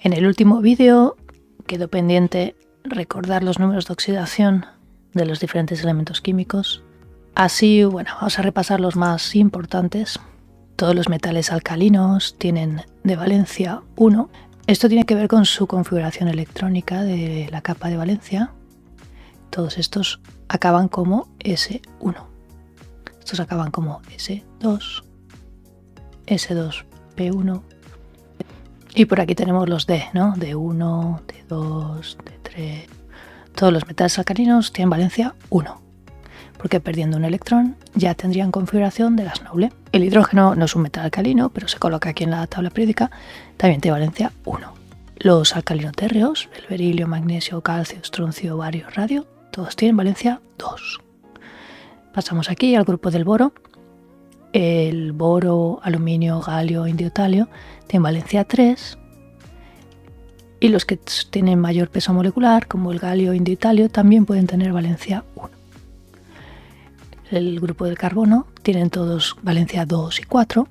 En el último vídeo quedó pendiente recordar los números de oxidación de los diferentes elementos químicos. Así, vamos a repasar los más importantes. Todos los metales alcalinos tienen de valencia 1. Esto tiene que ver con su configuración electrónica de la capa de valencia. Todos estos acaban como S1. Estos acaban como S2, S2P1. Y por aquí tenemos los D, ¿no? D1, D2, D3. Todos los metales alcalinos tienen valencia 1, porque perdiendo un electrón ya tendrían configuración de gas noble. El hidrógeno no es un metal alcalino, pero se coloca aquí en la tabla periódica, también tiene valencia 1. Los alcalinotérreos, el berilio, magnesio, calcio, estroncio, bario, radio, todos tienen valencia 2. Pasamos aquí al grupo del boro. El boro, aluminio, galio, indio, talio tienen valencia 3. Y los que tienen mayor peso molecular, como el galio, indio y talio, también pueden tener valencia 1. El grupo del carbono tienen todos valencia 2 y 4.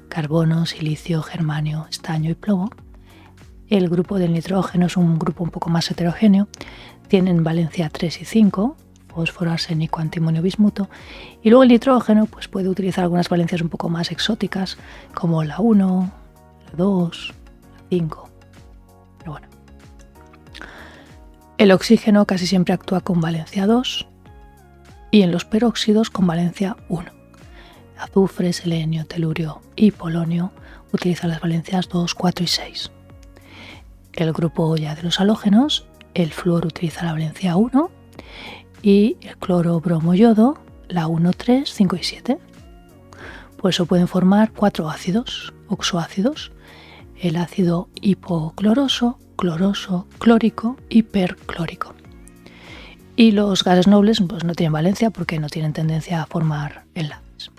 Carbono, silicio, germanio, estaño y plomo. El grupo del nitrógeno es un grupo un poco más heterogéneo. Tienen valencia 3 y 5. Fósforo, arsénico, antimonio, bismuto. Y luego el nitrógeno pues puede utilizar algunas valencias un poco más exóticas, como la 1, la 2, la 5. Pero bueno. El oxígeno casi siempre actúa con valencia 2 y en los peróxidos con valencia 1. Azufre, selenio, telurio y polonio utilizan las valencias 2, 4 y 6. El grupo ya de los halógenos, el flúor utiliza la valencia 1 y el cloro, bromo, yodo, la 1, 3, 5 y 7. Por eso pueden formar 4 ácidos, oxoácidos, el ácido hipocloroso, cloroso, clórico y perclórico. Y los gases nobles pues no tienen valencia porque no tienen tendencia a formar enlaces.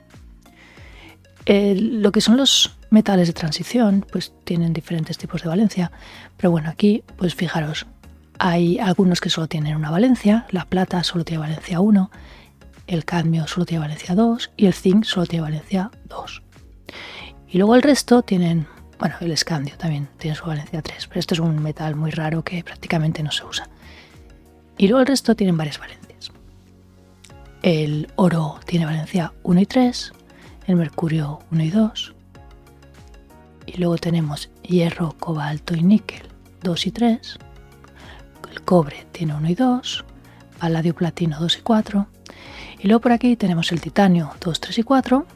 Lo que son los metales de transición pues tienen diferentes tipos de valencia, pero bueno, aquí pues fijaros, hay algunos que solo tienen una valencia. La plata solo tiene valencia 1, el cadmio solo tiene valencia 2 y el zinc solo tiene valencia 2. Y luego el resto tienen, el escandio también tiene su valencia 3, pero este es un metal muy raro que prácticamente no se usa. Y luego el resto tienen varias valencias. El oro tiene valencia 1 y 3, el mercurio 1 y 2. Y luego tenemos hierro, cobalto y níquel 2 y 3. El cobre tiene 1 y 2, paladio, platino 2 y 4. Y luego por aquí tenemos el titanio 2, 3 y 4,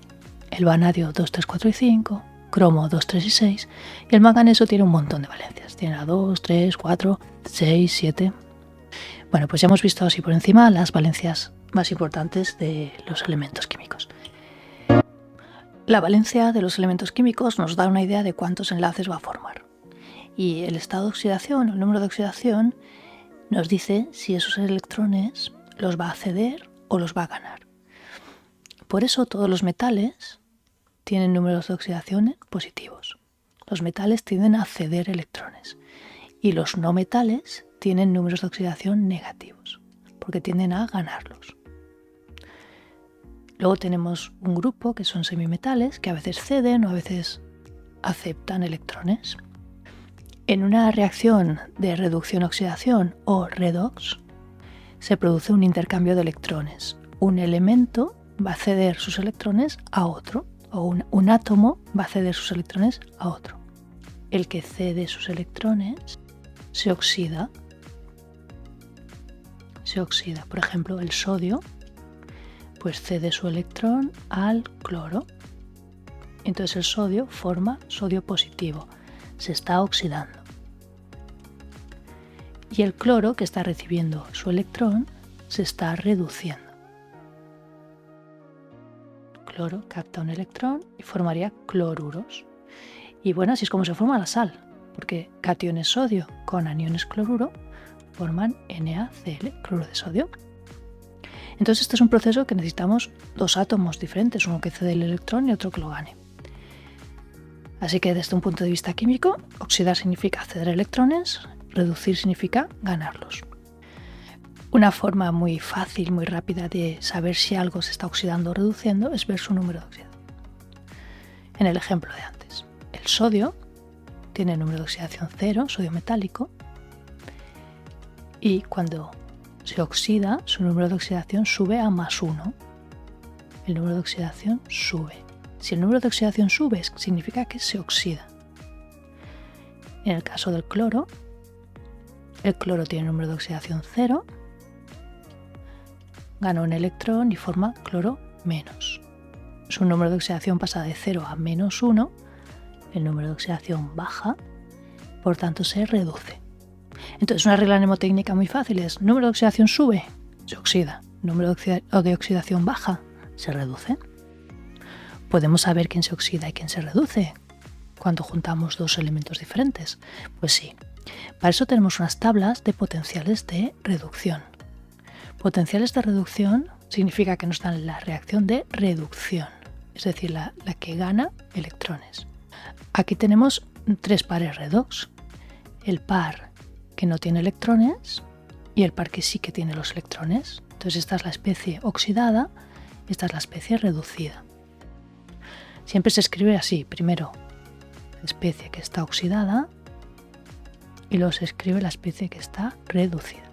el vanadio 2, 3, 4 y 5, cromo 2, 3 y 6, y el manganeso tiene un montón de valencias. Tiene la 2, 3, 4, 6, 7. Bueno, pues ya hemos visto así por encima las valencias más importantes de los elementos químicos. La valencia de los elementos químicos nos da una idea de cuántos enlaces va a formar. Y el estado de oxidación, el número de oxidación, nos dice si esos electrones los va a ceder o los va a ganar. Por eso todos los metales tienen números de oxidación positivos. Los metales tienden a ceder electrones y los no metales tienen números de oxidación negativos porque tienden a ganarlos. Luego tenemos un grupo que son semimetales que a veces ceden o a veces aceptan electrones. En una reacción de reducción-oxidación o redox se produce un intercambio de electrones. Un elemento va a ceder sus electrones a otro, o un átomo va a ceder sus electrones a otro. El que cede sus electrones se oxida. Por ejemplo, el sodio pues cede su electrón al cloro. Entonces el sodio forma sodio positivo. Se está oxidando. Y el cloro, que está recibiendo su electrón, se está reduciendo. El cloro capta un electrón y formaría cloruros. Y así es como se forma la sal, porque cationes sodio con aniones cloruro forman NaCl, cloruro de sodio. Entonces este es un proceso que necesitamos dos átomos diferentes, uno que cede el electrón y otro que lo gane. Así que desde un punto de vista químico, oxidar significa ceder electrones, reducir significa ganarlos. Una forma muy fácil, muy rápida de saber si algo se está oxidando o reduciendo es ver su número de oxidación. En el ejemplo de antes, el sodio tiene número de oxidación 0, sodio metálico, y cuando se oxida, su número de oxidación sube a +1. El número de oxidación sube. Si el número de oxidación sube, significa que se oxida. En el caso del cloro, el cloro tiene número de oxidación 0, gana un electrón y forma cloro menos. Su número de oxidación pasa de 0 a -1, el número de oxidación baja, por tanto se reduce. Entonces una regla mnemotécnica muy fácil es: número de oxidación sube, se oxida; número de oxidación baja, se reduce. ¿Podemos saber quién se oxida y quién se reduce cuando juntamos dos elementos diferentes? Pues sí. Para eso tenemos unas tablas de potenciales de reducción. Potenciales de reducción significa que nos dan la reacción de reducción, es decir, la que gana electrones. Aquí tenemos 3 pares redox: el par que no tiene electrones y el par que sí que tiene los electrones. Entonces esta es la especie oxidada, esta es la especie reducida. Siempre se escribe así: primero la especie que está oxidada y luego se escribe la especie que está reducida.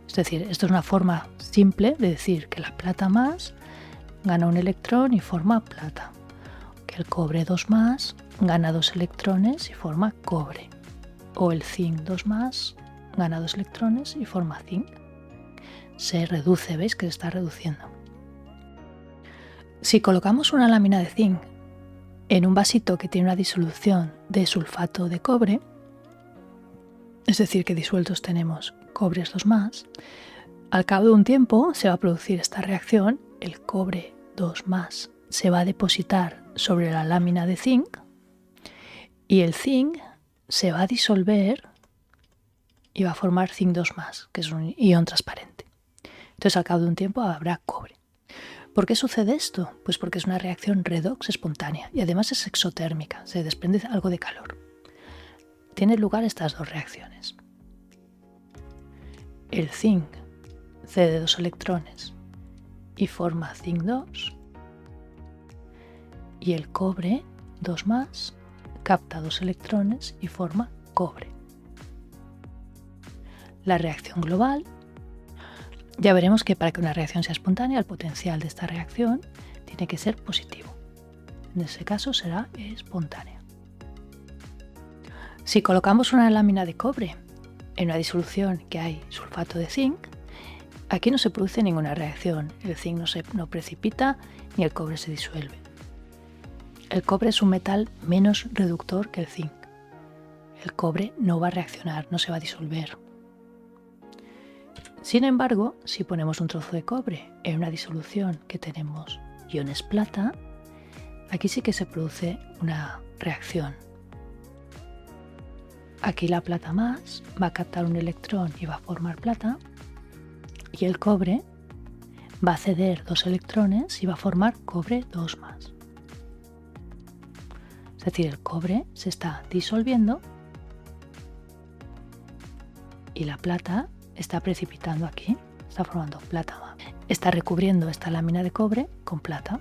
Es decir, esto es una forma simple de decir que la plata más gana un electrón y forma plata, que el cobre 2+ gana 2 electrones y forma cobre, o el zinc 2+ gana 2 electrones y forma zinc. Se reduce, ¿veis que se está reduciendo? Si colocamos una lámina de zinc en un vasito que tiene una disolución de sulfato de cobre, es decir, que disueltos tenemos cobres 2+, al cabo de un tiempo se va a producir esta reacción: el cobre 2+ se va a depositar sobre la lámina de zinc y el zinc se va a disolver y va a formar zinc 2+, que es un ion transparente. Entonces al cabo de un tiempo habrá cobre. ¿Por qué sucede esto? Pues porque es una reacción redox espontánea y además es exotérmica, se desprende algo de calor. Tienen lugar estas dos reacciones. El zinc cede 2 electrones y forma zinc 2, y el cobre 2+ capta 2 electrones y forma cobre. La reacción global, ya veremos que para que una reacción sea espontánea, el potencial de esta reacción tiene que ser positivo. En ese caso será espontánea. Si colocamos una lámina de cobre en una disolución que hay sulfato de zinc, aquí no se produce ninguna reacción. El zinc no precipita ni el cobre se disuelve. El cobre es un metal menos reductor que el zinc. El cobre no va a reaccionar, no se va a disolver. Sin embargo, si ponemos un trozo de cobre en una disolución que tenemos iones plata, aquí sí que se produce una reacción. Aquí la plata más va a captar un electrón y va a formar plata, y el cobre va a ceder 2 electrones y va a formar cobre 2+. Es decir, el cobre se está disolviendo y la plata está precipitando aquí, está formando plata más. Está recubriendo esta lámina de cobre con plata.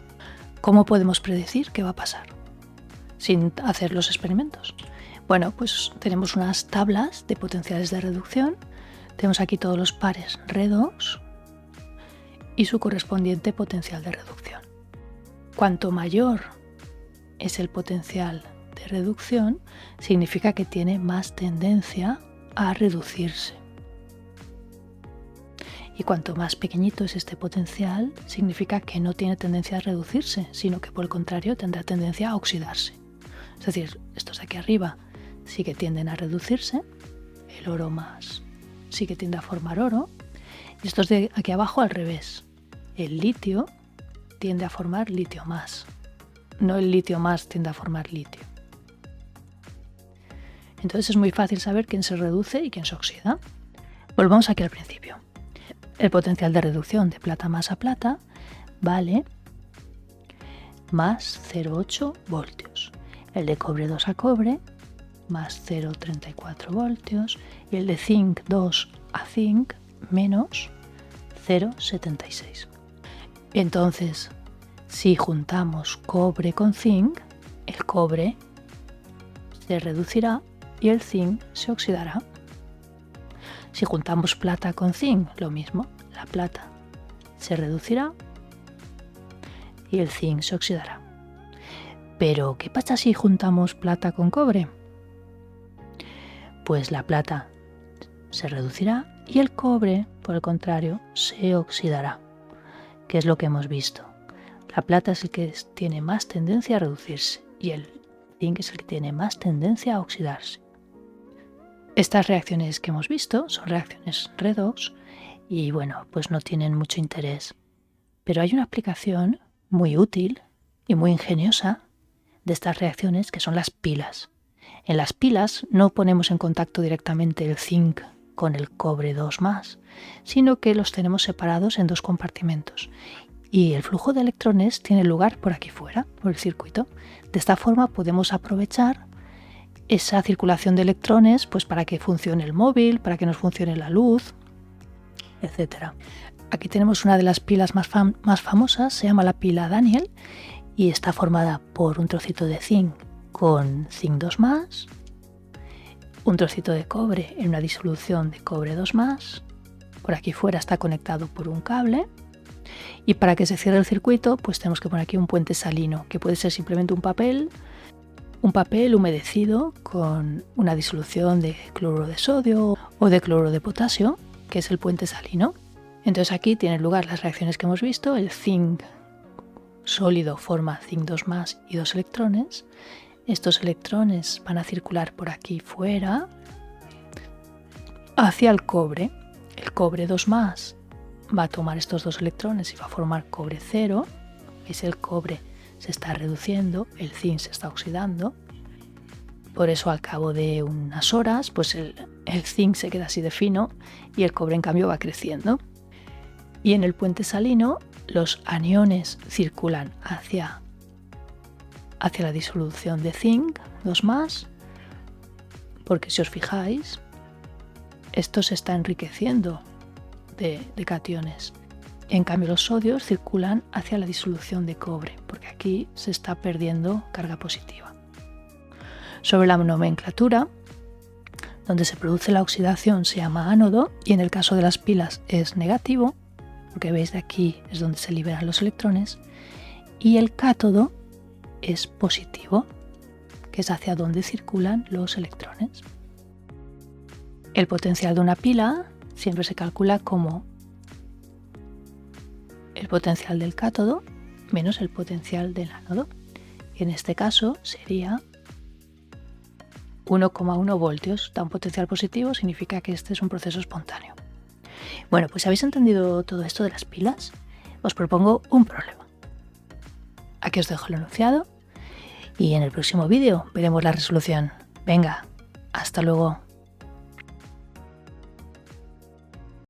¿Cómo podemos predecir qué va a pasar sin hacer los experimentos? Bueno, pues tenemos unas tablas de potenciales de reducción. Tenemos aquí todos los pares redox y su correspondiente potencial de reducción. Cuanto mayor es el potencial de reducción, significa que tiene más tendencia a reducirse. Y cuanto más pequeñito es este potencial, significa que no tiene tendencia a reducirse, sino que por el contrario tendrá tendencia a oxidarse. Es decir, estos de aquí arriba sí que tienden a reducirse, el oro más sí que tiende a formar oro, y estos de aquí abajo al revés. El litio tiende a formar litio más, no el litio más tiende a formar litio. Entonces es muy fácil saber quién se reduce y quién se oxida. Volvamos aquí al principio. El potencial de reducción de plata más a plata vale más 0,8 voltios. El de cobre 2 a cobre más 0,34 voltios y el de zinc 2 a zinc menos 0,76. Entonces, si juntamos cobre con zinc, el cobre se reducirá y el zinc se oxidará. Si juntamos plata con zinc, lo mismo, la plata se reducirá y el zinc se oxidará. Pero, ¿qué pasa si juntamos plata con cobre? Pues la plata se reducirá y el cobre, por el contrario, se oxidará. ¿Qué es lo que hemos visto? La plata es el que tiene más tendencia a reducirse y el zinc es el que tiene más tendencia a oxidarse. Estas reacciones que hemos visto son reacciones redox y bueno, pues no tienen mucho interés. Pero hay una aplicación muy útil y muy ingeniosa de estas reacciones que son las pilas. En las pilas no ponemos en contacto directamente el zinc con el cobre 2+, sino que los tenemos separados en dos compartimentos. Y el flujo de electrones tiene lugar por aquí fuera, por el circuito. De esta forma podemos aprovechar esa circulación de electrones pues para que funcione el móvil, para que nos funcione la luz, etc. Aquí tenemos una de las pilas más famosas, se llama la pila Daniel y está formada por un trocito de zinc con zinc 2+, un trocito de cobre en una disolución de cobre 2+, por aquí fuera está conectado por un cable y para que se cierre el circuito pues tenemos que poner aquí un puente salino, que puede ser simplemente un papel humedecido con una disolución de cloruro de sodio o de cloruro de potasio, que es el puente salino. Entonces aquí tienen lugar las reacciones que hemos visto, el zinc sólido forma zinc 2+ y 2 electrones. Estos electrones van a circular por aquí fuera hacia el cobre. El cobre 2+ va a tomar estos 2 electrones y va a formar cobre 0. Es el cobre se está reduciendo, el zinc se está oxidando. Por eso al cabo de unas horas pues el zinc se queda así de fino y el cobre en cambio va creciendo. Y en el puente salino los aniones circulan hacia la disolución de zinc 2+, porque si os fijáis, esto se está enriqueciendo de cationes. En cambio los sodios circulan hacia la disolución de cobre, porque aquí se está perdiendo carga positiva. Sobre la nomenclatura, donde se produce la oxidación se llama ánodo y en el caso de las pilas es negativo, porque veis de aquí es donde se liberan los electrones, y el cátodo es positivo, que es hacia donde circulan los electrones. El potencial de una pila siempre se calcula como el potencial del cátodo menos el potencial del ánodo. En este caso sería 1,1 voltios. Da un potencial positivo, significa que este es un proceso espontáneo. Bueno, pues ¿habéis entendido todo esto de las pilas? Os propongo un problema. Aquí os dejo el enunciado y en el próximo vídeo veremos la resolución. Venga, hasta luego.